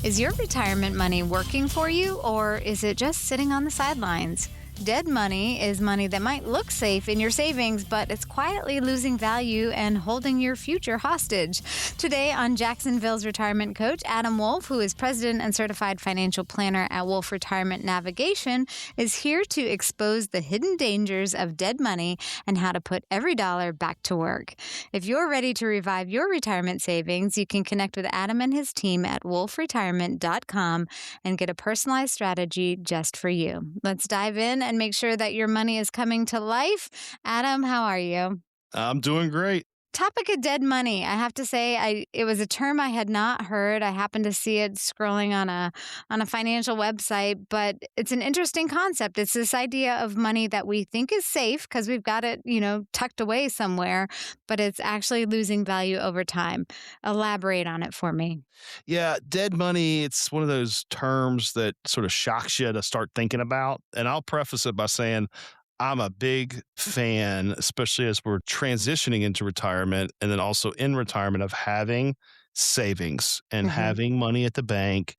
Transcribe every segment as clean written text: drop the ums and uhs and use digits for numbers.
Is your retirement money working for you, or is it just sitting on the sidelines? Dead money is money that might look safe in your savings, but it's quietly losing value and holding your future hostage. Today on Jacksonville's Retirement Coach, Adam Wolf, who is president and certified financial planner at Wolf Retirement Navigation, is here to expose the hidden dangers of dead money and how to put every dollar back to work. If you're ready to revive your retirement savings, you can connect with Adam and his team at wolfretirement.com and get a personalized strategy just for you. Let's dive in and make sure that your money is coming to life. Adam, how are you? I'm doing great. Topic of dead money. I have to say, it was a term I had not heard. I happened to see it scrolling on a financial website, but it's an interesting concept. It's this idea of money that we think is safe because we've got it, tucked away somewhere, but it's actually losing value over time. Elaborate on it for me. Yeah, dead money, it's one of those terms that sort of shocks you to start thinking about. And I'll preface it by saying I'm a big fan, especially as we're transitioning into retirement and then also in retirement, of having savings and having money at the bank,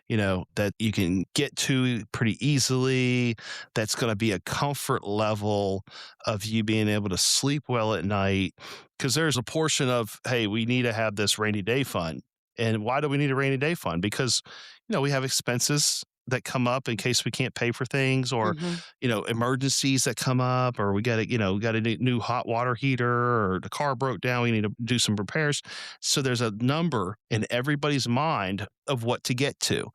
that you can get to pretty easily. That's going to be a comfort level of you being able to sleep well at night. Because there's a portion of, hey, we need to have this rainy day fund. And why do we need a rainy day fund? Because, we have expenses that come up in case we can't pay for things, or, emergencies that come up, or we got a new hot water heater, or the car broke down. We need to do some repairs. So there's a number in everybody's mind of what to get to.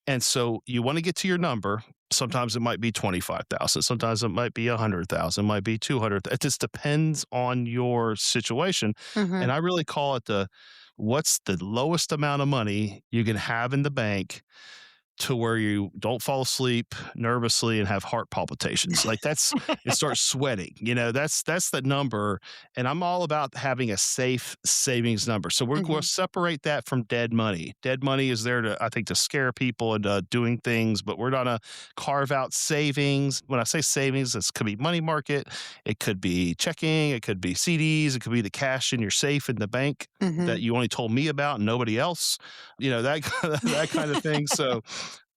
And so you want to get to your number. Sometimes it might be 25,000. Sometimes it might be 100,000, might be 200. It just depends on your situation. And I really call it what's the lowest amount of money you can have in the bank to where you don't fall asleep nervously and have heart palpitations. Like it starts sweating, that's the number. And I'm all about having a safe savings number. So we're going to separate that from dead money. Dead money is there to scare people into doing things, but we're going to carve out savings. When I say savings, this could be money market. It could be checking. It could be CDs. It could be the cash in your safe in the bank that you only told me about and nobody else, that kind of thing.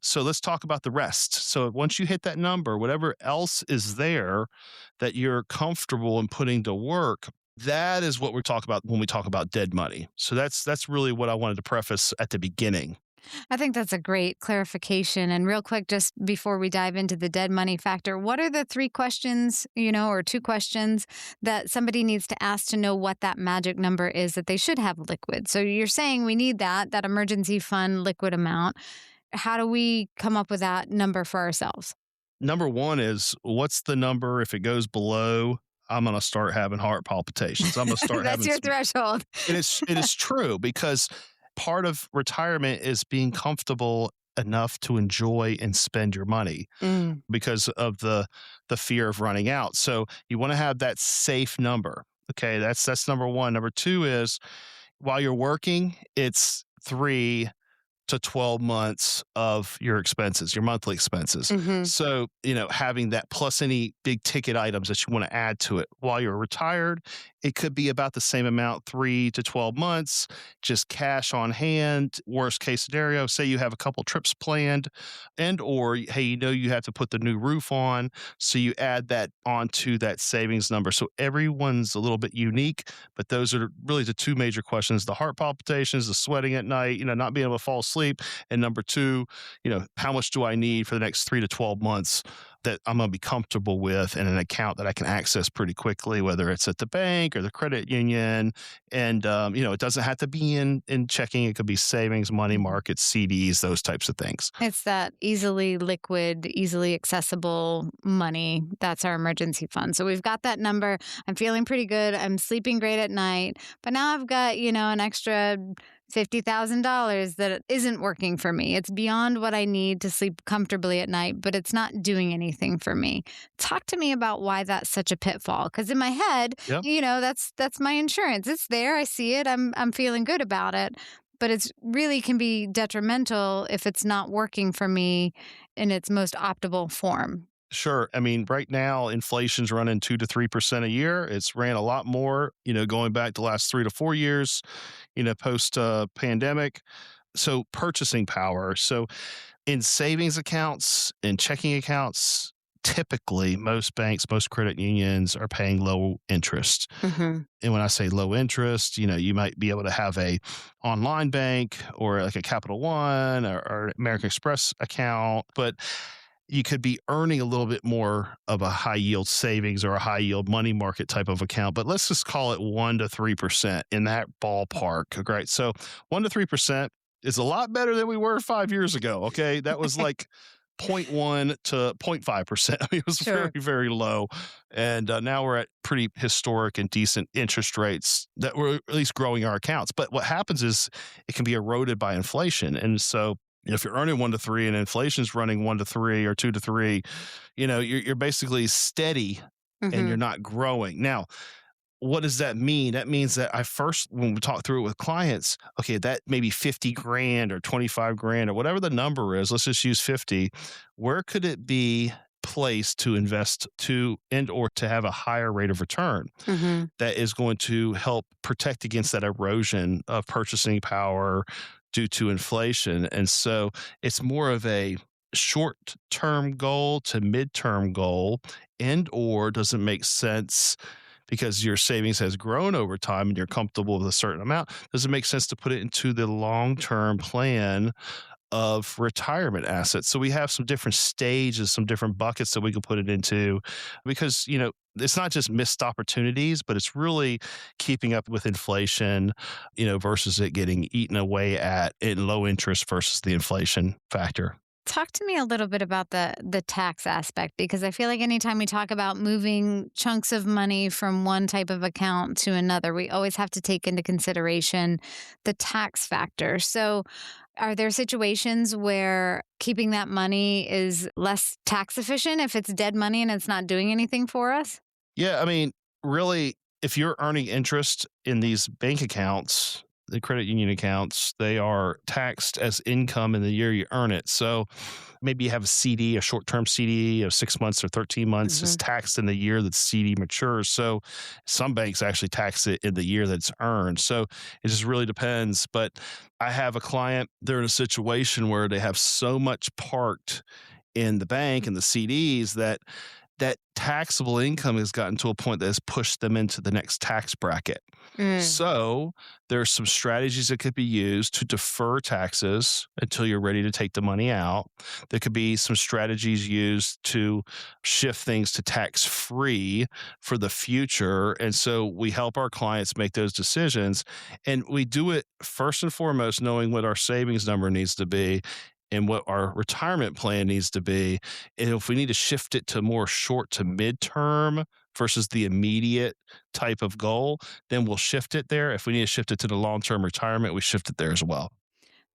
So let's talk about the rest. So once you hit that number, whatever else is there that you're comfortable in putting to work, that is what we talk about when we talk about dead money. So that's really what I wanted to preface at the beginning. I think that's a great clarification. And real quick, just before we dive into the dead money factor, what are the 3 questions, or 2 questions that somebody needs to ask to know what that magic number is that they should have liquid? So you're saying we need that emergency fund liquid amount. How do we come up with that number for ourselves? Number 1 is, what's the number if it goes below? I'm going to start having heart palpitations. I'm going to start That's having your threshold. It is true, because part of retirement is being comfortable enough to enjoy and spend your money because of the fear of running out. So you want to have that safe number. Okay, that's number 1. Number 2 is, while you're working, it's 3 to 12 months of your expenses, your monthly expenses. So, having that plus any big ticket items that you want to add to it. While you're retired, it could be about the same amount, 3 to 12 months, just cash on hand. Worst case scenario, say you have a couple trips planned or, hey, you have to put the new roof on. So you add that onto that savings number. So everyone's a little bit unique, but those are really the 2 major questions: the heart palpitations, the sweating at night, not being able to fall asleep. And number 2, how much do I need for the next 3 to 12 months that I'm going to be comfortable with in an account that I can access pretty quickly, whether it's at the bank or the credit union. And, it doesn't have to be in checking. It could be savings, money markets, CDs, those types of things. It's that easily liquid, easily accessible money. That's our emergency fund. So we've got that number. I'm feeling pretty good. I'm sleeping great at night. But now I've got, an extra $50,000 that isn't working for me. It's beyond what I need to sleep comfortably at night, but it's not doing anything for me. Talk to me about why that's such a pitfall. Because in my head, that's my insurance. It's there. I see it. I'm feeling good about it. But it's really can be detrimental if it's not working for me in its most optimal form. Sure. I mean, right now, inflation's running 2 to 3% a year. It's ran a lot more, going back the last 3 to 4 years, post pandemic. So purchasing power. So in savings accounts and checking accounts, typically most banks, most credit unions are paying low interest. Hmm. And when I say low interest, you might be able to have a online bank or like a Capital One or American Express account, but you could be earning a little bit more of a high yield savings or a high yield money market type of account. But let's just call it 1 to 3% in that ballpark. Right. So 1 to 3% is a lot better than we were 5 years ago. Okay. That was like 0.1 to 0.5%. I mean, it was very, Sure. very low. And now we're at pretty historic and decent interest rates that we're at least growing our accounts. But what happens is it can be eroded by inflation. And so if you're earning 1 to 3 and inflation's running 1 to 3 or 2 to 3, you're basically steady and Hmm. you're not growing. Now, what does that mean? That means that when we talk through it with clients, okay, that maybe 50 grand or 25 grand or whatever the number is, let's just use 50. Where could it be placed to invest to and or to have a higher rate of return Hmm. that is going to help protect against that erosion of purchasing power due to inflation? And so it's more of a short term goal to mid-term goal, and or does it make sense because your savings has grown over time and you're comfortable with a certain amount? Does it make sense to put it into the long-term plan of retirement assets? So we have some different stages, some different buckets that we can put it into because, it's not just missed opportunities, but it's really keeping up with inflation, versus it getting eaten away at in low interest versus the inflation factor. Talk to me a little bit about the tax aspect, because I feel like anytime we talk about moving chunks of money from one type of account to another, we always have to take into consideration the tax factor. So, are there situations where keeping that money is less tax efficient if it's dead money and it's not doing anything for us? Yeah, I mean, really, if you're earning interest in these bank accounts, the credit union accounts, they are taxed as income in the year you earn it. So maybe you have a CD, a short term CD of 6 months or 13 months is Hmm. taxed in the year that the CD matures. So some banks actually tax it in the year that it's earned. So it just really depends. But I have a client, they're in a situation where they have so much parked in the bank and the CDs that taxable income has gotten to a point that has pushed them into the next tax bracket. Mm. So there's some strategies that could be used to defer taxes until you're ready to take the money out. There could be some strategies used to shift things to tax free for the future. And so we help our clients make those decisions. And we do it first and foremost, knowing what our savings number needs to be and what our retirement plan needs to be. And if we need to shift it to more short to midterm versus the immediate type of goal, then we'll shift it there. If we need to shift it to the long term retirement, we shift it there as well.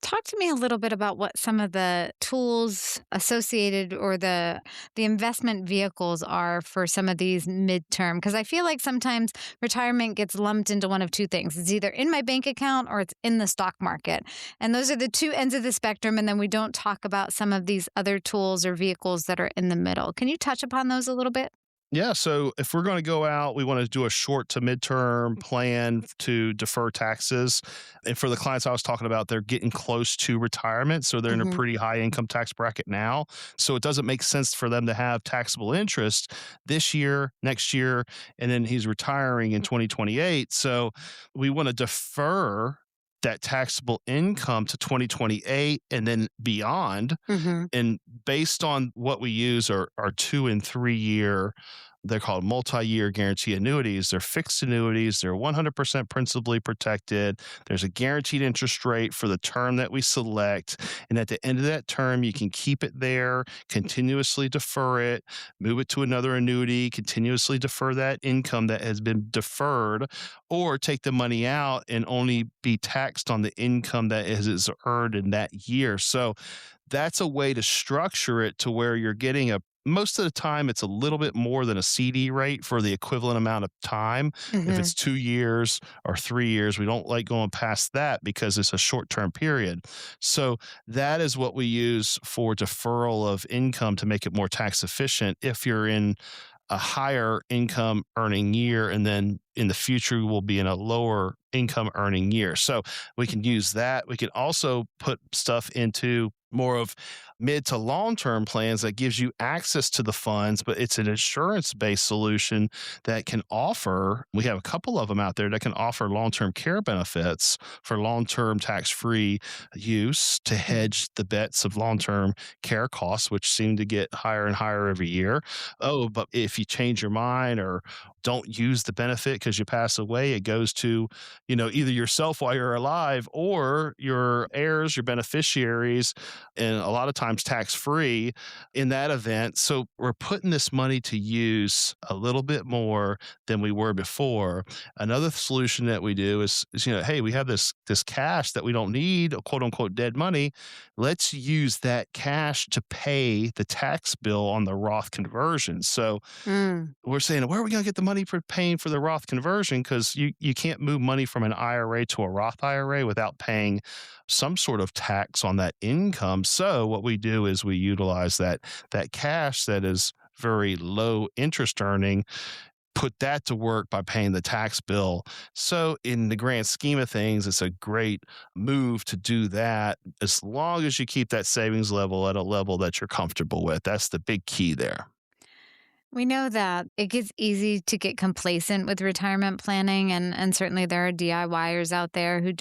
Talk to me a little bit about what some of the tools associated or the investment vehicles are for some of these midterm, because I feel like sometimes retirement gets lumped into one of two things. It's either in my bank account or it's in the stock market. And those are the two ends of the spectrum, and then we don't talk about some of these other tools or vehicles that are in the middle. Can you touch upon those a little bit? Yeah. So if we're going to go out, we want to do a short to midterm plan to defer taxes. And for the clients I was talking about, they're getting close to retirement. So they're in a Mhm. pretty high income tax bracket now. So it doesn't make sense for them to have taxable interest this year, next year, and then he's retiring in 2028. So we want to defer that taxable income to 2028 and then beyond. Mhm. And based on what we use are 2 and 3 year, they're called multi-year guarantee annuities. They're fixed annuities. They're 100% principally protected. There's a guaranteed interest rate for the term that we select. And at the end of that term, you can keep it there, continuously defer it, move it to another annuity, continuously defer that income that has been deferred, or take the money out and only be taxed on the income that is earned in that year. So that's a way to structure it to where you're getting a most of the time it's a little bit more than a CD rate for the equivalent amount of time. If Mhm. it's 2 years or 3 years, we don't like going past that because it's a short term period. So that is what we use for deferral of income to make it more tax efficient if you're in a higher income earning year and then in the future will be in a lower income earning year. So we can use that. We can also put stuff into more of mid to long term plans that gives you access to the funds, but it's an insurance based solution that can offer, we have a couple of them out there that can offer long term care benefits for long term tax free use to hedge the bets of long term care costs, which seem to get higher and higher every year. Oh, but if you change your mind or don't use the benefit because you pass away, it goes to, either yourself while you're alive or your heirs, your beneficiaries, and a lot of times tax free in that event. So we're putting this money to use a little bit more than we were before. Another solution that we do is hey, we have this cash that we don't need, quote unquote dead money. Let's use that cash to pay the tax bill on the Roth conversion. So Mm. we're saying, where are we going to get the money for paying for the Roth conversion? Because you can't move money from an IRA to a Roth IRA without paying some sort of tax on that income. So what we do is we utilize that cash that is very low interest earning, put that to work by paying the tax bill. So in the grand scheme of things, it's a great move to do that as long as you keep that savings level at a level that you're comfortable with. That's the big key there. We know that it gets easy to get complacent with retirement planning, and certainly there are DIYers out there who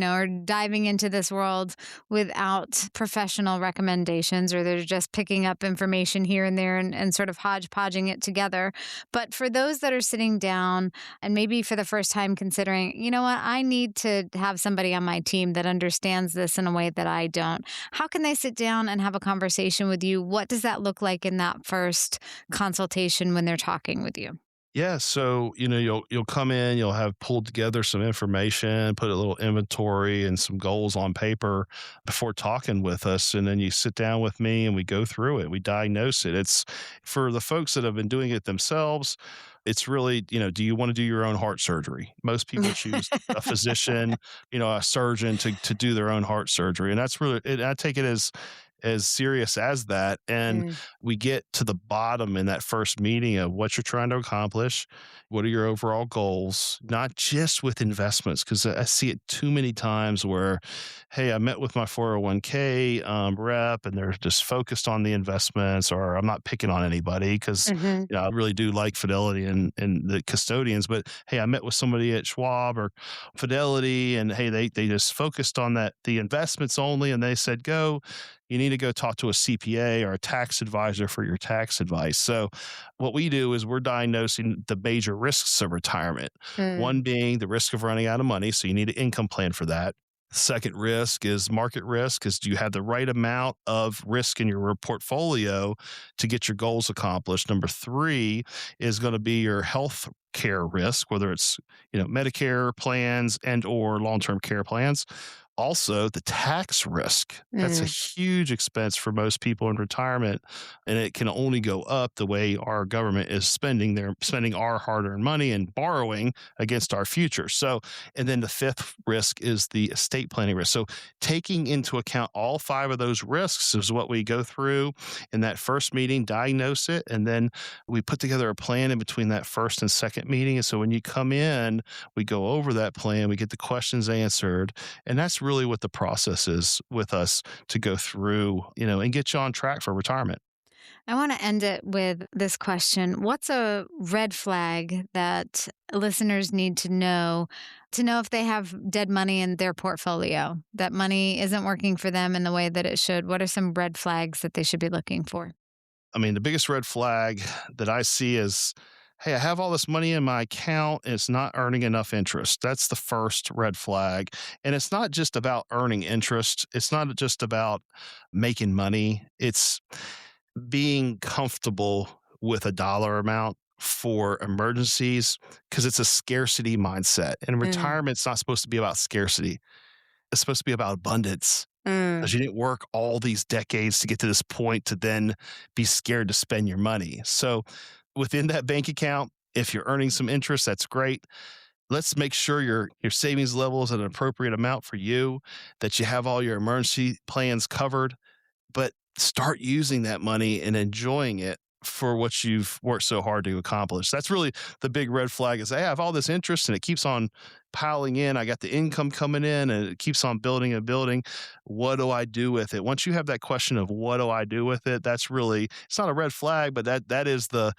are diving into this world without professional recommendations, or they're just picking up information here and there and sort of hodgepodging it together. But for those that are sitting down and maybe for the first time considering, you know what, I need to have somebody on my team that understands this in a way that I don't. How can they sit down and have a conversation with you? What does that look like in that first consultation when they're talking with you? Yeah, so you'll come in, you'll have pulled together some information, put a little inventory and some goals on paper before talking with us, and then you sit down with me and we go through it. We diagnose it. It's for the folks that have been doing it themselves. It's really, do you want to do your own heart surgery? Most people choose a physician, a surgeon to do their own heart surgery, and that's really. I take it as serious as that. And Mm. we get to the bottom in that first meeting of what you're trying to accomplish. What are your overall goals? Not just with investments, because I see it too many times where, hey, I met with my 401k rep and they're just focused on the investments, or I'm not picking on anybody because Mhm. I really do like Fidelity and the custodians. But hey, I met with somebody at Schwab or Fidelity and hey, they just focused on the investments only. And they said, you need to go talk to a CPA or a tax advisor for your tax advice. So, what we do is we're diagnosing the major risks of retirement. Mm. One being the risk of running out of money. So, you need an income plan for that. Second risk is market risk, is do you have the right amount of risk in your portfolio to get your goals accomplished? Number three is going to be your health care risk, whether it's Medicare plans and or long-term care plans. Also, the tax risk. That's a Mm. huge expense for most people in retirement, and it can only go up the way our government is spending our hard-earned money and borrowing against our future. So, and then the fifth risk is the estate planning risk. So, taking into account all five of those risks is what we go through in that first meeting, diagnose it, and then we put together a plan in between that first and second meeting. And so when you come in, we go over that plan, we get the questions answered, and that's really what the process is with us to go through, and get you on track for retirement. I want to end it with this question. What's a red flag that listeners need to know if they have dead money in their portfolio, that money isn't working for them in the way that it should? What are some red flags that they should be looking for? I mean, the biggest red flag that I see is, hey, I have all this money in my account and it's not earning enough interest. That's the first red flag. And it's not just about earning interest. It's not just about making money. It's being comfortable with a dollar amount for emergencies because it's a scarcity mindset. And Mm. retirement's not supposed to be about scarcity. It's supposed to be about abundance Mm. because you didn't work all these decades to get to this point to then be scared to spend your money. So within that bank account, if you're earning some interest, that's great. Let's make sure your savings level is at an appropriate amount for you, that you have all your emergency plans covered, but start using that money and enjoying it for what you've worked so hard to accomplish. That's really the big red flag is, hey, I have all this interest and it keeps on piling in. I got the income coming in and it keeps on building and building. What do I do with it? Once you have that question of what do I do with it, that's really, it's not a red flag, but that is the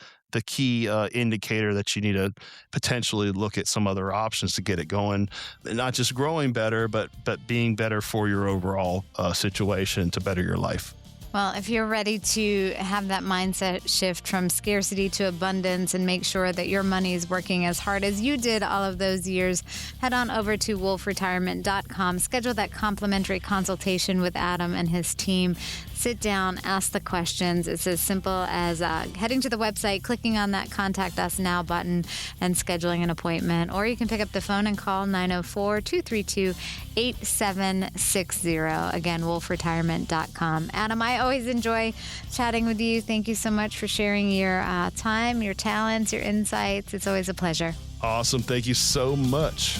key indicator that you need to potentially look at some other options to get it going, and not just growing better, but being better for your overall situation to better your life. Well, if you're ready to have that mindset shift from scarcity to abundance and make sure that your money is working as hard as you did all of those years, head on over to wolfretirement.com. Schedule that complimentary consultation with Adam and his team. Sit down, ask the questions. It's as simple as heading to the website, clicking on that Contact Us Now button, and scheduling an appointment. Or you can pick up the phone and call 904-232-8760. Again, wolfretirement.com. Adam, I always enjoy chatting with you. Thank you so much for sharing your time, your talents, your insights. It's always a pleasure. Awesome. Thank you so much.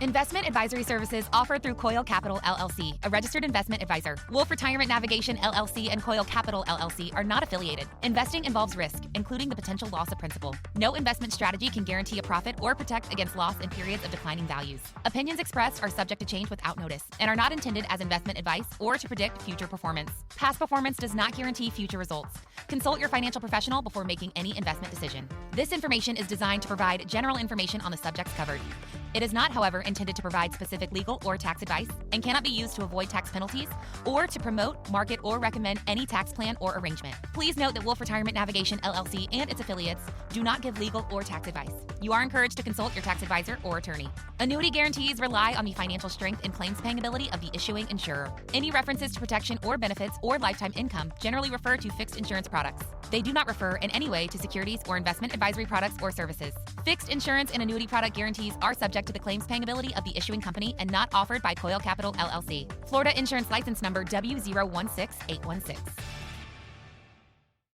Investment advisory services offered through Coil Capital, LLC, a registered investment advisor. Wolf Retirement Navigation, LLC, and Coil Capital, LLC are not affiliated. Investing involves risk, including the potential loss of principal. No investment strategy can guarantee a profit or protect against loss in periods of declining values. Opinions expressed are subject to change without notice and are not intended as investment advice or to predict future performance. Past performance does not guarantee future results. Consult your financial professional before making any investment decision. This information is designed to provide general information on the subjects covered. It is not, however, intended to provide specific legal or tax advice and cannot be used to avoid tax penalties or to promote, market, or recommend any tax plan or arrangement. Please note that Wolf Retirement Navigation, LLC, and its affiliates do not give legal or tax advice. You are encouraged to consult your tax advisor or attorney. Annuity guarantees rely on the financial strength and claims paying ability of the issuing insurer. Any references to protection or benefits or lifetime income generally refer to fixed insurance products. They do not refer in any way to securities or investment advisory products or services. Fixed insurance and annuity product guarantees are subject to the claims paying ability of the issuing company and not offered by Coil Capital, LLC. Florida Insurance License Number W016816.